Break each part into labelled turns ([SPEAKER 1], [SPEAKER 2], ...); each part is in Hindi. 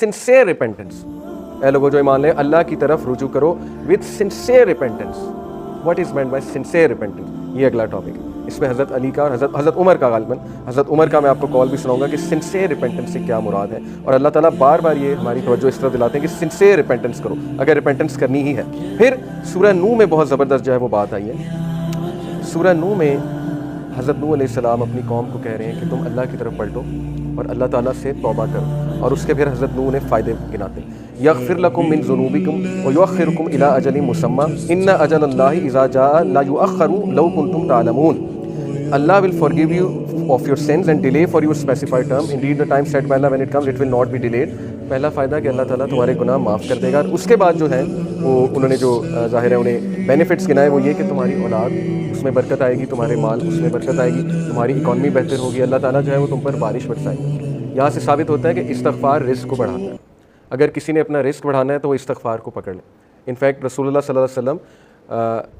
[SPEAKER 1] Sincere repentance. ए लोगों जो ईमान ले, अल्लाह की तरफ रुजू करो with sincere repentance. What is meant by sincere repentance, ये अगला टॉपिक है। इसमें हज़रत अली का और हज़रत उमर का, गालिबन हज़रत उमर का मैं आपको कॉल भी सुनाऊंगा कि सिंसियर रिपेंटेंस से क्या मुराद है। और अल्लाह ताला बार बार ये हमारी तवज्जो इस तरफ दिलाते हैं कि सिंसियर रिपेंटेंस करो अगर रिपेंटेंस करनी ही है। फिर सूरह नूह में बहुत ज़बरदस्त जो है वो बात आई है। सूरह नूह में हज़रत नूह अलैहिस्सलाम अपनी कौम को कह रहे हैं कि तुम अल्लाह की तरफ पलटो और अल्लाह ताला से तौबा करो। और उसके फिर हज़रत नूह ने फ़ायदे गिनाते हैं, यग़फ़िर लकुम मिन ज़ुनूबिकुम व युअख़्ख़िरुकुम इला अजलिन मुसम्मा इन्ना अजलल्लाहि इज़ा जाअ ला युअख़्ख़रु लौ कुंतुम तालमून। Allah will forgive you of your sins and delay for your specified term. Indeed, the time set by Allah when it comes, it will not be delayed. पहला फ़ायदा कि अल्लाह ताला तुम्हारे गुनाह माफ़ कर देगा। और उसके बाद जो है वो उन्होंने जो ज़ाहिर है उन्हें बेनिफिट्स गिनाए, वो ये कि तुम्हारी औलाद उसमें बरकत आएगी, तुम्हारे माल उसमें बरकत आएगी, तुम्हारी इकॉनमी बेहतर होगी, अल्लाह ताला जो है वो तुम पर बारिश बरसाएगी। यहाँ से साबित होता है कि इस्तग़फ़ार रिज़्क़ को बढ़ाता है। अगर किसी ने अपना रिज़्क़ बढ़ाना है तो वो इस्तग़फ़ार को पकड़ ले। इनफैक्ट रसूलुल्लाह सल्लल्लाहु अलैहि वसल्लम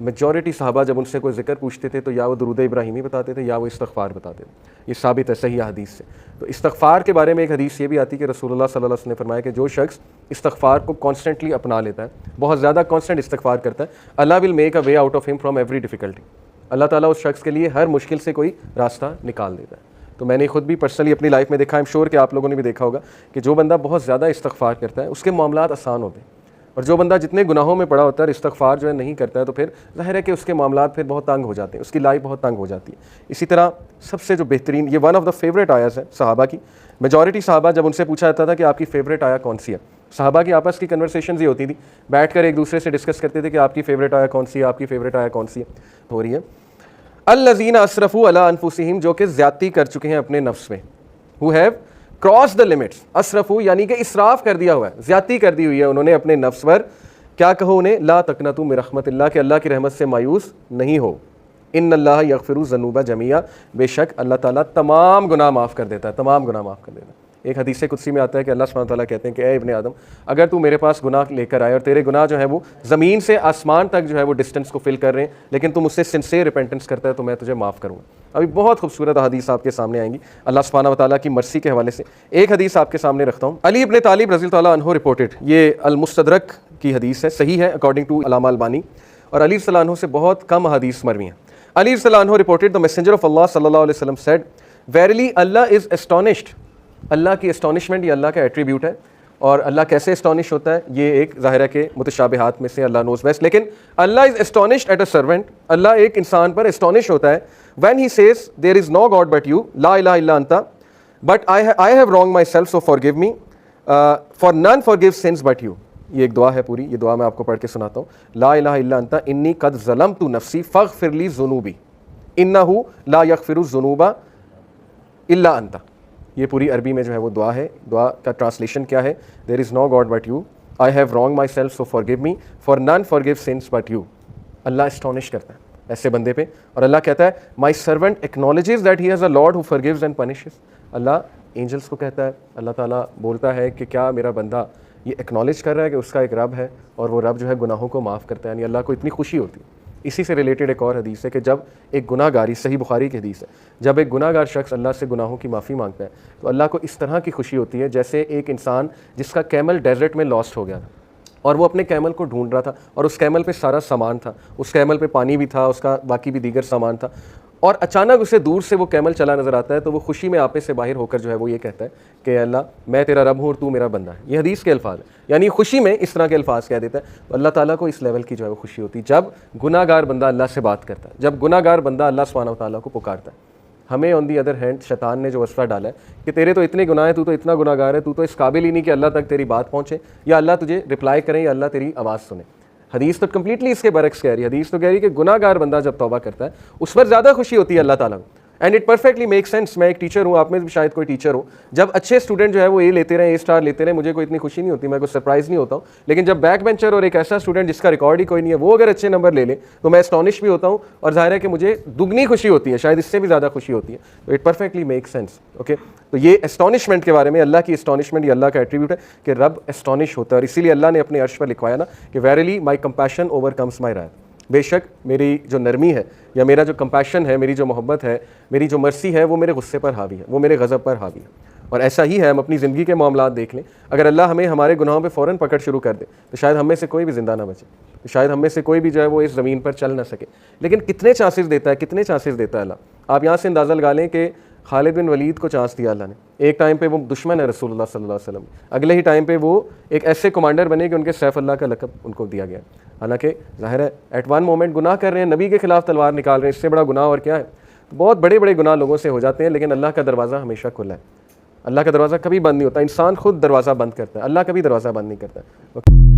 [SPEAKER 1] मेजॉरिटी सहाबा जब उनसे कोई ज़िक्र पूछते थे तो या वो दुरूद इब्राहिमी बताते थे या वो इस्तग़फ़ार बताते थे। ये साबित है सही हदीस से। तो इस्तग़फ़ार के बारे में एक हदीस ये भी आती है कि रसूलुल्लाह सल्लल्लाहु अलैहि वसल्लम ने फरमाया कि जो शख्स इस्तग़फ़ार को कॉन्स्टेंटली अपना लेता है, बहुत ज़्यादा कॉन्स्टेंट इस्तग़फ़ार करता है, Allah will make a way out of him from every difficulty. Allah ताला उस शख्स के लिए हर मुश्किल से कोई रास्ता निकाल देता है। तो मैंने खुद भी पर्सनली अपनी लाइफ में देखा, आई एम श्योर कि आप लोगों ने भी देखा होगा कि जो बंदा बहुत ज़्यादा इस्तग़फ़ार करता है उसके मामलात आसान होते हैं, और जो बंदा जितने गुनाहों में पड़ा होता है इस्तग़फ़ार जो है नहीं करता है तो फिर ज़ाहिर है कि उसके मामलात फिर बहुत तंग हो जाते हैं, उसकी लाइफ बहुत तंग हो जाती है। इसी तरह सबसे जो बेहतरीन, ये वन ऑफ द फेवरेट आयास है सहाबा की। मेजॉरिटी सहाबा जब उनसे पूछा जाता था कि आपकी फ़ेवरेट आया कौन सी है, सहाबा की आपस की कन्वर्सेशन ही होती थी, बैठ कर एक दूसरे से डिस्कस करते थे कि आपकी फ़ेवरेट आया कौन सी है, आपकी फ़ेवरेट आया कौन सी है। हो रही है अल्लज़ीना असरफ़ू अला अनफुसिहिम, जो कि ज़्यादती कर चुके हैं अपने नफ्स में, who have cross the limits. असरफ़ू यानी कि इसराफ़ कर दिया हुआ है, ज़्यादती कर दी हुई है उन्होंने अपने नफ्स पर। क्या कहो उन्हें, ला तक़नतू मिन रहमतिल्लाह, कि अल्लाह की रहमत से मायूस नहीं हो। इन्नल्लाह यग़फ़िरु ज़ुनूबा जमीआ, बेशक अल्लाह ताला तमाम गुनाह माफ़ कर देता है, तमाम गुनाह माफ़ कर देता है। एक हदीस कुदसी में आता है कि अल्लाह सुब्हानहू तआला कहते हैं कि ए इब्ने आदम, अगर तू मेरे पास गुनाह लेकर आए और तेरे गुनाह जो है वो ज़मीन से आसमान तक जो है वो डिस्टेंस को फिल कर रहे हैं, लेकिन तुम मुझसे सिंसियर रिपेंटेंस करता है तो मैं तुझे माफ़ करूँगा। अभी बहुत खूबसूरत हदीस आपके सामने आएंगी अल्लाह सुब्हानहू तआला की मर्सी के हवाले से। एक हदीस आपके सामने रखता हूँ। अली इब्न तालिब रज़ी अल्लाह अन्हु रिपोर्टेड, ये अल-मुस्तदरक की हदीस है, सही है अकॉर्डिंग टू अल्लामा अलबानी, और अली रज़ियल्लाहु अन्हु से बहुत कम हदीस मरवी हैं। अली रज़ियल्लाहु अन्हु reported the messenger of Allah सल्लल्लाहु अलैहि वसल्लम said, verily Allah is astonished. Allah की एस्टोनिशमेंट ये अल्लाह का एट्रीब्यूट है, और अल्लाह कैसे एस्टोनिश होता है ये एक ज़ाहिर के मुतशाबिहात में से अल्लाह नोज़ बेस्ट। लेकिन Allah is astonished at a servant, Allah एक इंसान पर एस्टोनिश होता है when he says there is no god but you, ला इलाहा इल्ला अंता, but I have wrong my self so forgive me, for none forgive sins but you. ये एक दुआ है पूरी, ये दुआ मैं आपको पढ़ के सुनाता हूँ। ला इलाहा इल्ला अंता इन्नी कद ज़लमतु नफ्सी फ़ग़फ़िर ली ज़ुनूबी इन्नहु ला यग़फ़िरु ज़ुनूबा इल्ला अंता। ये पूरी अरबी में जो है वो दुआ है। दुआ का ट्रांसलेशन क्या है, there is no god but you, I have wrong my self so forgive me, for none forgive sins but you. Allah astonish करता है ऐसे बंदे पे, और अल्लाह कहता है my servant acknowledges that he has a lord who forgives and punishes. Allah angels को कहता है, अल्लाह ताला बोलता है कि क्या मेरा बंदा ये एक्नॉलेज कर रहा है कि उसका एक रब है और वो रब जो है गुनाहों को माफ़ करता है। यानी अल्लाह को इतनी खुशी होती है। इसी से रिलेटेड एक और हदीस है कि जब एक गुनाहगारी, सही बुखारी की हदीस है, जब एक गुनाहगार शख्स अल्लाह से गुनाहों की माफ़ी मांगता है तो अल्लाह को इस तरह की खुशी होती है जैसे एक इंसान जिसका कैमल डेजर्ट में लॉस्ट हो गया था और वो अपने कैमल को ढूंढ रहा था, और उस कैमल पे सारा सामान था, उस कैमल पे पानी भी था, उसका बाकी भी दीगर सामान था, और अचानक उसे दूर से वो कैमल चला नज़र आता है तो वो खुशी में आपे से बाहर होकर जो है वो ये कहता है कि अल्लाह मैं तेरा रब हूँ और तू मेरा बंदा है। ये हदीस के अल्फाज है, यानी खुशी में इस तरह के अल्फाज कह देता है। तो अल्लाह ताला को इस लेवल की जो है वो खुशी होती है जब गुनाहगार बंदा अल्लाह से बात करता है, जब गुनाहगार बंदा अल्लाह सुब्हानहू तआला को पुकारता है। हमें ऑन दी अदर हैंड शैतान ने जो वसवा डाला है कि तेरे तो इतने गुनाह है, तू तो इतना गुनाहगार है, तू तो इस काबिल ही नहीं कि अल्लाह तक तेरी बात पहुँचे या अल्लाह तुझे रिप्लाई करे या अल्लाह तेरी आवाज़ सुने। हदीस तो कम्प्लीटली इसके बरक्स कह रही है। हदीस तो कह रही है कि गुनाहगार बंदा जब तौबा करता है उस पर ज़्यादा खुशी होती है अल्लाह ताला को। And it perfectly make sense. मैं एक टीचर हूँ, आप में भी शायद कोई टीचर हो, जब अच्छे स्टूडेंट जो है वो ए लेते रहे, ए स्टार लेते रहे, मुझे कोई इतनी खुशी नहीं होती, मैं कोई सरप्राइज नहीं होता हूँ। लेकिन जब बैक बेंचर और एक ऐसा स्टूडेंट जिसका रिकॉर्ड ही कोई नहीं है वो अगर अच्छे नंबर ले ले तो मैं एस्टॉनिश भी होता हूँ, और जाहिर है कि मुझे दुगनी खुशी होती है, शायद इससे भी ज़्यादा खुशी होती है। तो it perfectly make sense. Okay, तो ये एस्टॉनिशमेंट के बारे में, अल्लाह की एस्टॉनिशमेंट, ये अल्लाह का एट्रीब्यूट है कि रब एस्टॉनिश होता है, और इसीलिए अल्लाह ने अपने अर्श पर लिखवाया ना कि वेरीली माई कंपैशन ओवरकम्स माई रायत, बेशक मेरी जो नरमी है या मेरा जो कंपैशन है, मेरी जो मोहब्बत है, मेरी जो मर्सी है वो मेरे गुस्से पर हावी है, वो मेरे गज़ब पर हावी है। और ऐसा ही है, हम अपनी ज़िंदगी के मामलात देख लें, अगर अल्लाह हमें हमारे गुनाहों पे फ़ौरन पकड़ शुरू कर दे तो शायद हम में से कोई भी ज़िंदा ना बचे, तो शायद हम में से कोई भी जो है वो इस ज़मीन पर चल ना सके। लेकिन कितने चांसेस देता है, कितने चांसेस देता है अल्लाह। आप यहाँ से अंदाज़ा लगा लें कि खालिद बिन वलीद को चांस दिया अल्लाह ने, एक टाइम पे वो दुश्मन है रसूलुल्लाह सल्लल्लाहु अलैहि वसल्लम, अगले ही टाइम पे वो एक ऐसे कमांडर बने कि उनके सैफ अल्लाह का लक़ब उनको दिया गया। हालांकि ज़ाहिर है एट वन मोमेंट गुनाह कर रहे हैं, नबी के खिलाफ तलवार निकाल रहे हैं, इससे बड़ा गुनाह और क्या है। बहुत बड़े बड़े गुनाह लोगों से हो जाते हैं, लेकिन अल्लाह का दरवाज़ा हमेशा खुला है, अल्लाह का दरवाज़ा कभी बंद नहीं होता। इंसान खुद दरवाज़ा बंद करता है, अल्लाह कभी दरवाज़ा बंद नहीं करता।